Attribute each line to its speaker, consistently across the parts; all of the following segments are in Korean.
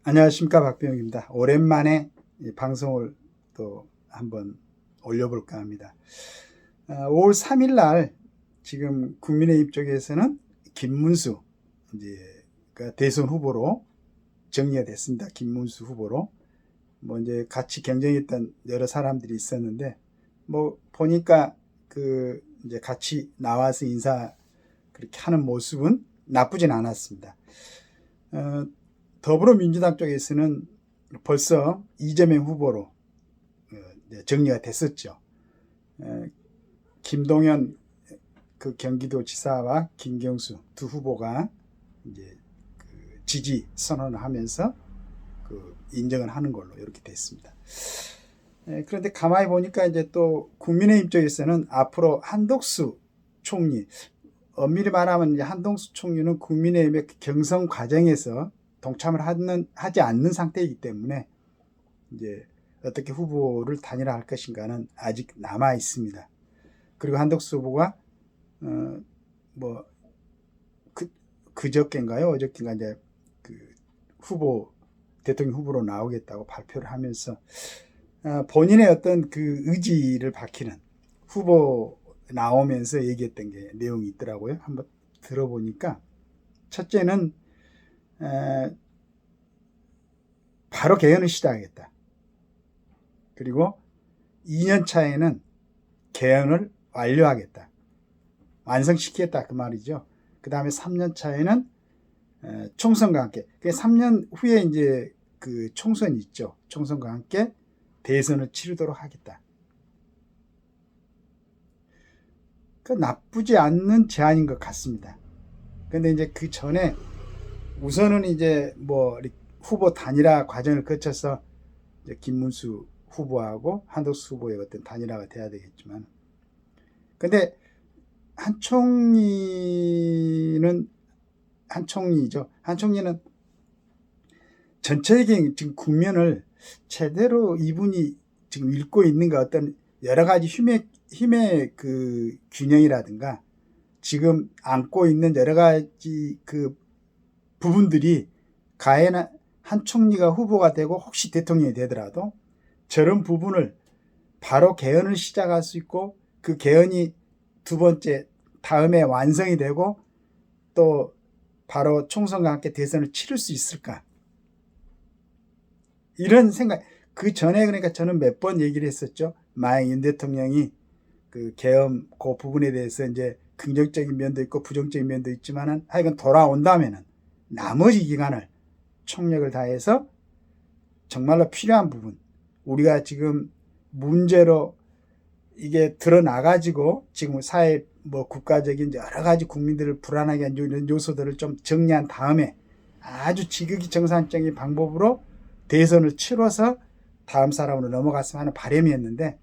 Speaker 1: 안녕하십니까, 박병입니다. 오랜만에 이 방송을 또 한번 올려볼까 합니다. 5월 3일 날 지금 국민의힘 쪽에서는 김문수 이제 대선 후보로 정리가 됐습니다. 김문수 후보로 뭐 이제 같이 경쟁했던 여러 사람들이 있었는데 뭐 보니까 그 이제 같이 나와서 인사 그렇게 하는 모습은 나쁘진 않았습니다. 더불어민주당 쪽에서는 벌써 이재명 후보로 정리가 됐었죠. 김동연 그 경기도지사와 김경수 두 후보가 이제 그 지지 선언을 하면서 그 인정을 하는 걸로 이렇게 됐습니다. 그런데 가만히 보니까 이제 또 국민의힘 쪽에서는 앞으로 한덕수 총리, 엄밀히 말하면 이제 한덕수 총리는 국민의힘의 경선 과정에서 동참을 하지 않는 상태이기 때문에 이제 어떻게 후보를 단일화할 것인가는 아직 남아 있습니다. 그리고 한덕수 후보가 뭐 그저께인가요? 어저께인가 이제 그 대통령 후보로 나오겠다고 발표를 하면서 본인의 어떤 그 의지를 밝히는 후보 나오면서 얘기했던 게 내용이 있더라고요. 한번 들어보니까 첫째는 바로 개헌을 시작하겠다. 그리고 2년 차에는 개헌을 완료하겠다. 완성시키겠다 그 말이죠. 그 다음에 3년 차에는 총선과 함께 3년 후에 이제 그 총선이 있죠. 총선과 함께 대선을 치르도록 하겠다. 그 나쁘지 않는 제안인 것 같습니다. 근데 이제 그 전에 우선은 이제 뭐 후보 단일화 과정을 거쳐서 이제 김문수 후보하고 한덕수 후보의 어떤 단일화가 돼야 되겠지만, 근데 한 총리죠. 한 총리는 전체적인 지금 국면을 제대로 이분이 지금 읽고 있는가, 어떤 여러 가지 힘의 그 균형이라든가 지금 안고 있는 여러 가지 그 부분들이 과연 한 총리가 후보가 되고 혹시 대통령이 되더라도 저런 부분을 바로 개헌을 시작할 수 있고 그 개헌이 두 번째 다음에 완성이 되고 또 바로 총선과 함께 대선을 치를 수 있을까, 이런 생각. 그 전에 그러니까 저는 몇 번 얘기를 했었죠. 만약 윤 대통령이 그 개헌 그 부분에 대해서 이제 긍정적인 면도 있고 부정적인 면도 있지만은 하여간 돌아온다면은 나머지 기간을 총력을 다해서 정말로 필요한 부분, 우리가 지금 문제로 이게 드러나가지고 지금 사회 뭐 국가적인 여러 가지 국민들을 불안하게 하는 이런 요소들을 좀 정리한 다음에 아주 지극히 정상적인 방법으로 대선을 치러서 다음 사람으로 넘어갔으면 하는 바람이었는데,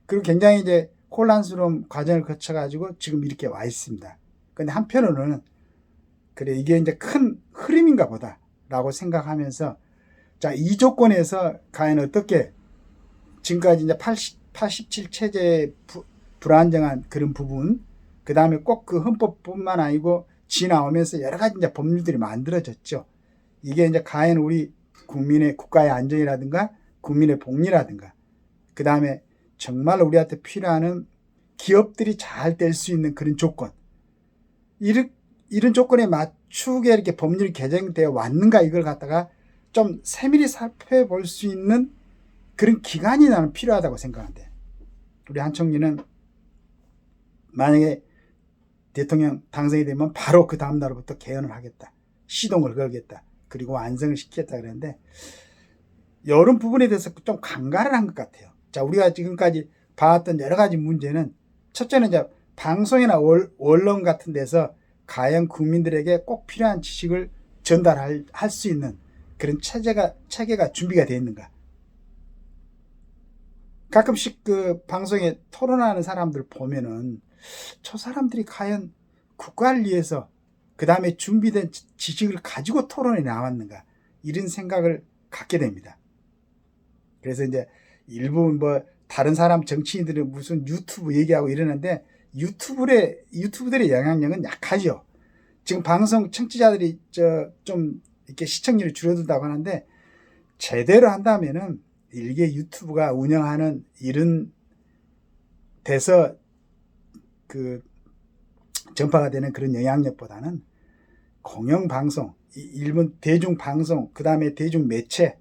Speaker 1: 그리고 굉장히 이제 혼란스러운 과정을 거쳐가지고 지금 이렇게 와 있습니다. 근데 한편으로는 그래 이게 이제 큰 흐름인가 보다라고 생각하면서, 자, 이 조건에서 과연 어떻게 지금까지 이제 87 체제의 불안정한 그런 부분, 그 다음에 꼭 그 헌법뿐만 아니고 지나오면서 여러 가지 이제 법률들이 만들어졌죠. 이게 이제 과연 우리 국민의 국가의 안정이라든가 국민의 복리라든가 그 다음에 정말 우리한테 필요한 기업들이 잘 될 수 있는 그런 조건, 이런 조건에 맞추게 이렇게 법률이 개정되어 왔는가, 이걸 갖다가 좀 세밀히 살펴볼 수 있는 그런 기간이 나는 필요하다고 생각하는데, 우리 한 총리는 만약에 대통령 당선이 되면 바로 그 다음 날부터 개헌을 하겠다, 시동을 걸겠다, 그리고 완성을 시키겠다 그랬는데 이런 부분에 대해서 좀 간과를 한 것 같아요. 자, 우리가 지금까지 봐왔던 여러 가지 문제는 첫째는 이제 방송이나 언론 같은 데서 과연 국민들에게 꼭 필요한 지식을 전달할 수 있는 그런 체계가 준비가 되어 있는가. 가끔씩 그 방송에 토론하는 사람들 보면은 저 사람들이 과연 국가를 위해서 그 다음에 준비된 지식을 가지고 토론에 나왔는가, 이런 생각을 갖게 됩니다. 그래서 이제 일부 뭐 다른 사람 정치인들은 무슨 유튜브 얘기하고 이러는데 유튜브들의 영향력은 약하죠. 지금 방송 청취자들이 좀 이렇게 시청률이 줄어든다고 하는데 제대로 한다면은 일개 유튜브가 운영하는 이런 돼서 그 전파가 되는 그런 영향력보다는 공영방송, 일본 대중방송, 그 다음에 대중매체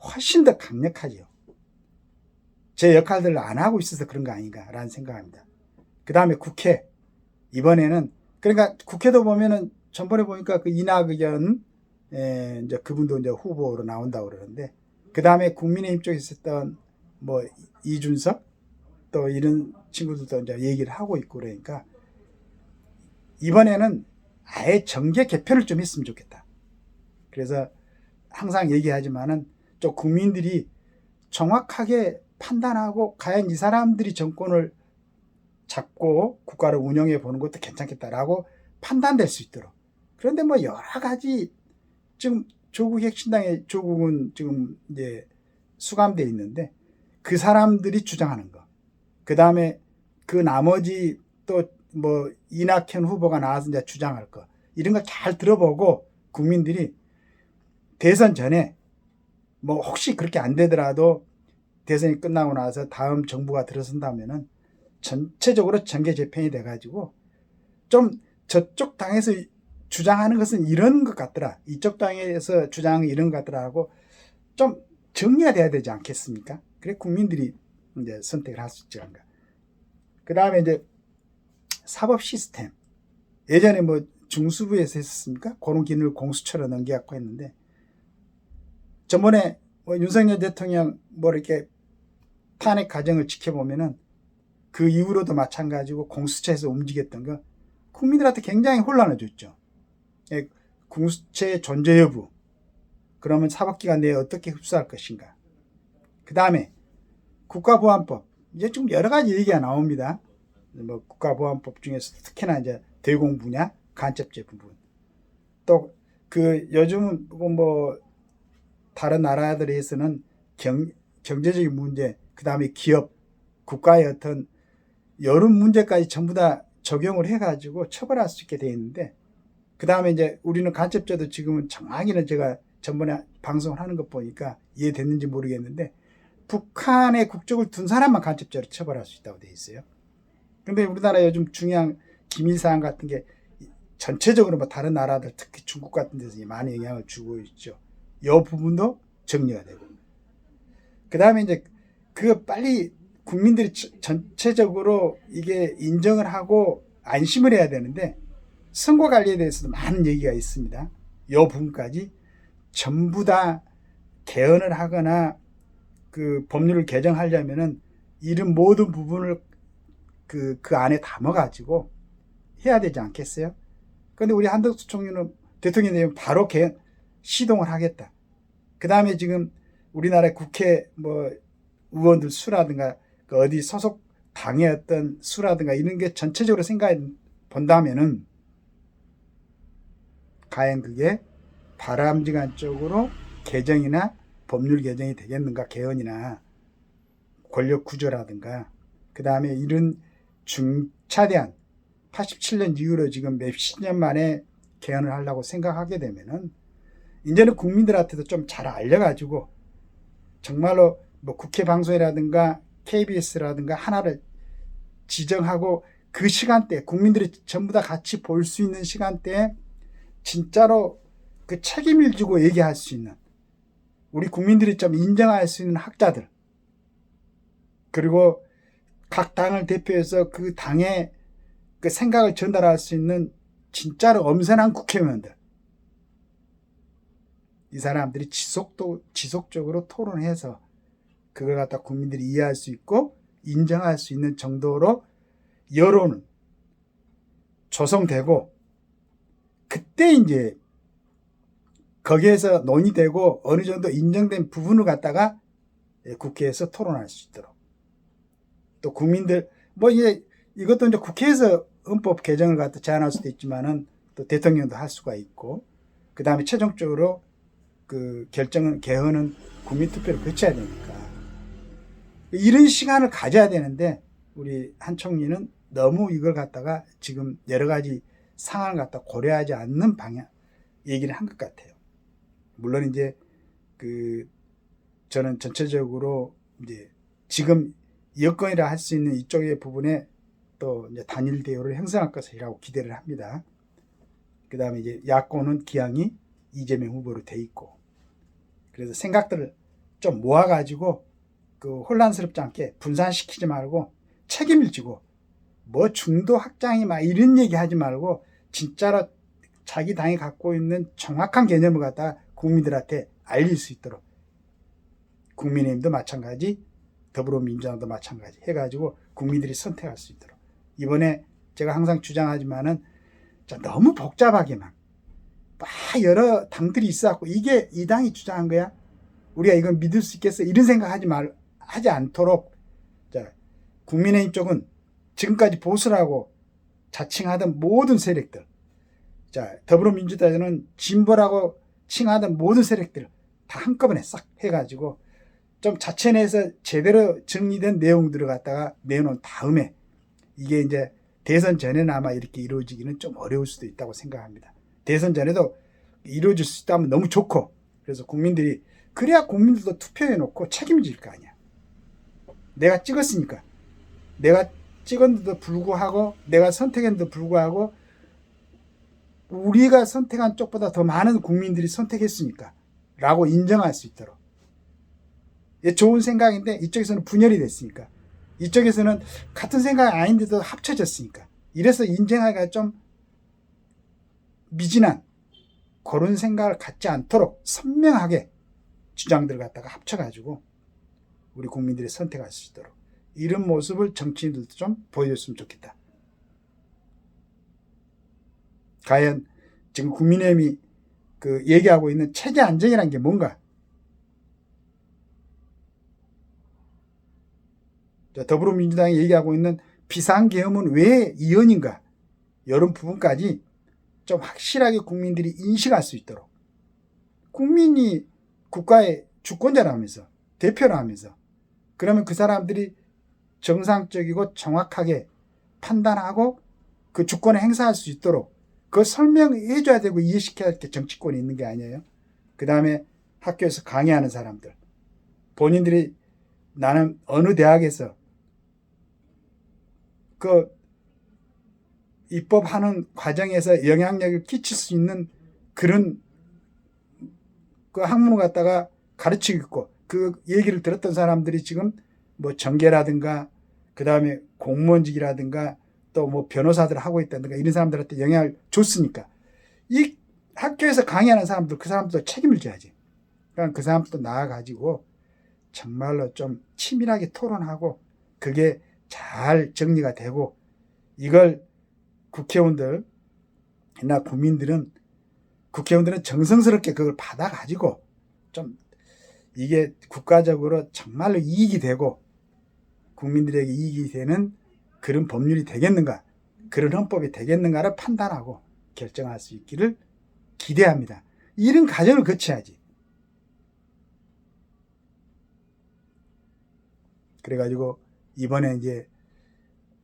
Speaker 1: 훨씬 더 강력하죠. 제 역할들을 안 하고 있어서 그런 거 아닌가라는 생각합니다. 그 다음에 국회, 이번에는 그러니까 국회도 보면은 전번에 보니까 그 이낙연 이제 그분도 이제 후보로 나온다고 그러는데, 그 다음에 국민의힘 쪽에 있었던 뭐 이준석 또 이런 친구들도 이제 얘기를 하고 있고, 그러니까 이번에는 아예 정계 개편을 좀 했으면 좋겠다. 그래서 항상 얘기하지만은 좀 국민들이 정확하게 판단하고 과연 이 사람들이 정권을 잡고 국가를 운영해 보는 것도 괜찮겠다라고 판단될 수 있도록. 그런데 뭐 여러 가지 지금 조국 혁신당의 조국은 지금 이제 수감돼 있는데 그 사람들이 주장하는 거, 그 다음에 그 나머지 또 뭐 이낙연 후보가 나와서 이제 주장할 거, 이런 거 잘 들어보고 국민들이 대선 전에 뭐 혹시 그렇게 안 되더라도 대선이 끝나고 나서 다음 정부가 들어선다면은 전체적으로 정계 재편이 돼가지고 좀 저쪽 당에서 주장하는 것은 이런 것 같더라, 이쪽 당에서 주장하는 이런 것 같더라 하고 좀 정리가 돼야 되지 않겠습니까? 그래 국민들이 이제 선택을 할 수 있지 않을까. 그 다음에 이제 사법 시스템, 예전에 뭐 중수부에서 했었습니까? 그런 기능을 공수처로 넘겨갖고 했는데, 저번에 뭐 윤석열 대통령 뭐 이렇게 탄핵 과정을 지켜보면은 그 이후로도 마찬가지고 공수처에서 움직였던 거 국민들한테 굉장히 혼란을 줬죠. 공수처의 존재 여부, 그러면 사법기관 내에 어떻게 흡수할 것인가. 그 다음에 국가보안법, 이제 좀 여러 가지 얘기가 나옵니다. 뭐 국가보안법 중에서 특히나 이제 대공 분야, 간첩죄 부분. 또 그 요즘은 뭐 다른 나라들에서는 경제적인 문제, 그 다음에 기업, 국가의 어떤 여러 문제까지 전부 다 적용을 해가지고 처벌할 수 있게 되어 있는데, 그 다음에 이제 우리는 간첩죄도 지금은 정확히는 제가 전번에 방송을 하는 것 보니까 이해됐는지 모르겠는데 북한의 국적을 둔 사람만 간첩죄로 처벌할 수 있다고 되어 있어요. 근데 우리나라 요즘 중요한 기밀사항 같은 게 전체적으로 뭐 다른 나라들, 특히 중국 같은 데서 많이 영향을 주고 있죠. 이 부분도 정리가 되고, 그 다음에 이제 그 빨리 국민들이 전체적으로 이게 인정을 하고 안심을 해야 되는데, 선거 관리에 대해서도 많은 얘기가 있습니다. 이 부분까지 전부 다 개헌을 하거나 그 법률을 개정하려면은 이런 모든 부분을 그 안에 담아가지고 해야 되지 않겠어요? 그런데 우리 한덕수 총리는 대통령이 되면 바로 개헌 시동을 하겠다. 그 다음에 지금 우리나라 국회 뭐 의원들 수라든가 그 어디 소속 당의 어떤 수라든가 이런 게 전체적으로 생각해 본다면은 과연 그게 바람직한 쪽으로 개정이나 법률 개정이 되겠는가, 개헌이나 권력 구조라든가. 그 다음에 이런 중차대한 87년 이후로 지금 몇십 년 만에 개헌을 하려고 생각하게 되면은 이제는 국민들한테도 좀 잘 알려가지고 정말로 뭐 국회 방송이라든가 KBS라든가 하나를 지정하고 그 시간대 국민들이 전부 다 같이 볼 수 있는 시간대에 진짜로 그 책임을 지고 얘기할 수 있는, 우리 국민들이 좀 인정할 수 있는 학자들, 그리고 각 당을 대표해서 그 당의 그 생각을 전달할 수 있는 진짜로 엄선한 국회의원들, 이 사람들이 지속적으로 토론해서 그걸 갖다 국민들이 이해할 수 있고 인정할 수 있는 정도로 여론은 조성되고, 그때 이제 거기에서 논의되고 어느 정도 인정된 부분을 갖다가 국회에서 토론할 수 있도록, 또 국민들 뭐 이것도 이제 국회에서 헌법 개정을 갖다 제안할 수도 있지만은 또 대통령도 할 수가 있고, 그 다음에 최종적으로 그 결정은 개헌은 국민투표를 거쳐야 되니까 이런 시간을 가져야 되는데, 우리 한 총리는 너무 이걸 갖다가 지금 여러 가지 상황을 갖다 고려하지 않는 방향, 얘기를 한 것 같아요. 물론 이제 저는 전체적으로 이제 지금 여건이라 할 수 있는 이쪽의 부분에 또 이제 단일 대우를 형성할 것이라고 기대를 합니다. 그 다음에 이제 야권은 기왕이 이재명 후보로 돼 있고, 그래서 생각들을 좀 모아가지고 혼란스럽지 않게 분산시키지 말고 책임을 지고 뭐 중도 확장이 막 이런 얘기 하지 말고 진짜로 자기 당이 갖고 있는 정확한 개념을 갖다가 국민들한테 알릴 수 있도록, 국민의힘도 마찬가지, 더불어민주당도 마찬가지 해가지고 국민들이 선택할 수 있도록. 이번에 제가 항상 주장하지만은 너무 복잡하게만 막 여러 당들이 있어갖고 이게 이 당이 주장한 거야? 우리가 이건 믿을 수 있겠어? 이런 생각하지 하지 않도록, 국민의힘 쪽은 지금까지 보수라고 자칭하던 모든 세력들, 더불어민주당은 진보라고 칭하던 모든 세력들 다 한꺼번에 싹 해가지고 좀 자체 내에서 제대로 정리된 내용들을 갖다가 내놓은 다음에, 이게 이제 대선 전에는 아마 이렇게 이루어지기는 좀 어려울 수도 있다고 생각합니다. 대선 전에도 이루어질 수 있다면 너무 좋고, 그래서 국민들이, 그래야 국민들도 투표해 놓고 책임질 거 아니야. 내가 찍었으니까. 내가 찍었는데도 불구하고, 내가 선택했는데도 불구하고 우리가 선택한 쪽보다 더 많은 국민들이 선택했으니까 라고 인정할 수 있도록. 좋은 생각인데 이쪽에서는 분열이 됐으니까, 이쪽에서는 같은 생각이 아닌데도 합쳐졌으니까, 이래서 인정하기가 좀 미진한 그런 생각을 갖지 않도록 선명하게 주장들을 갖다가 합쳐가지고 우리 국민들이 선택할 수 있도록, 이런 모습을 정치인들도 좀 보여줬으면 좋겠다. 과연 지금 국민의힘이 얘기하고 있는 체제 안정이라는 게 뭔가, 더불어민주당이 얘기하고 있는 비상계엄은 왜 이연인가, 이런 부분까지 좀 확실하게 국민들이 인식할 수 있도록. 국민이 국가의 주권자라면서, 대표라면서, 그러면 그 사람들이 정상적이고 정확하게 판단하고 그 주권을 행사할 수 있도록 그걸 설명해 줘야 되고 이해시켜야 할 게 정치권이 있는 게 아니에요. 그 다음에 학교에서 강의하는 사람들, 본인들이 나는 어느 대학에서 입법하는 과정에서 영향력을 끼칠 수 있는 그런 학문을 갖다가 가르치고 있고, 그 얘기를 들었던 사람들이 지금 뭐 정계라든가, 그 다음에 공무원직이라든가, 또 뭐 변호사들 하고 있다든가, 이런 사람들한테 영향을 줬으니까 이 학교에서 강의하는 사람들, 그 사람들도 책임을 져야지. 그러니까 그 사람들도 나와가지고 정말로 좀 치밀하게 토론하고 그게 잘 정리가 되고, 이걸 국회의원들이나 국민들은 정성스럽게 그걸 받아가지고 좀 이게 국가적으로 정말로 이익이 되고 국민들에게 이익이 되는 그런 법률이 되겠는가, 그런 헌법이 되겠는가를 판단하고 결정할 수 있기를 기대합니다. 이런 과정을 거쳐야지. 그래가지고 이번에 이제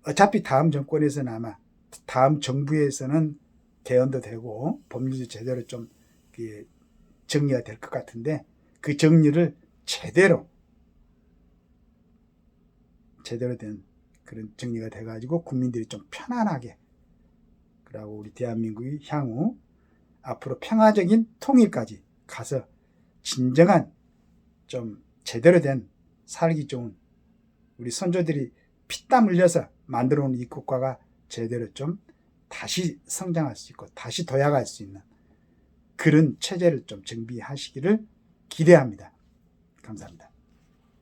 Speaker 1: 어차피 다음 정권에서는, 아마 다음 정부에서는 개헌도 되고 법률도 제대로 좀 정리가 될 것 같은데, 그 정리를 제대로 된 그런 정리가 돼가지고 국민들이 좀 편안하게, 그리고 우리 대한민국이 향후 앞으로 평화적인 통일까지 가서 진정한 좀 제대로 된 살기 좋은, 우리 선조들이 피땀 흘려서 만들어 놓은 이 국가가 제대로 좀 다시 성장할 수 있고 다시 도약할 수 있는 그런 체제를 좀 정비하시기를 기대합니다. 감사합니다.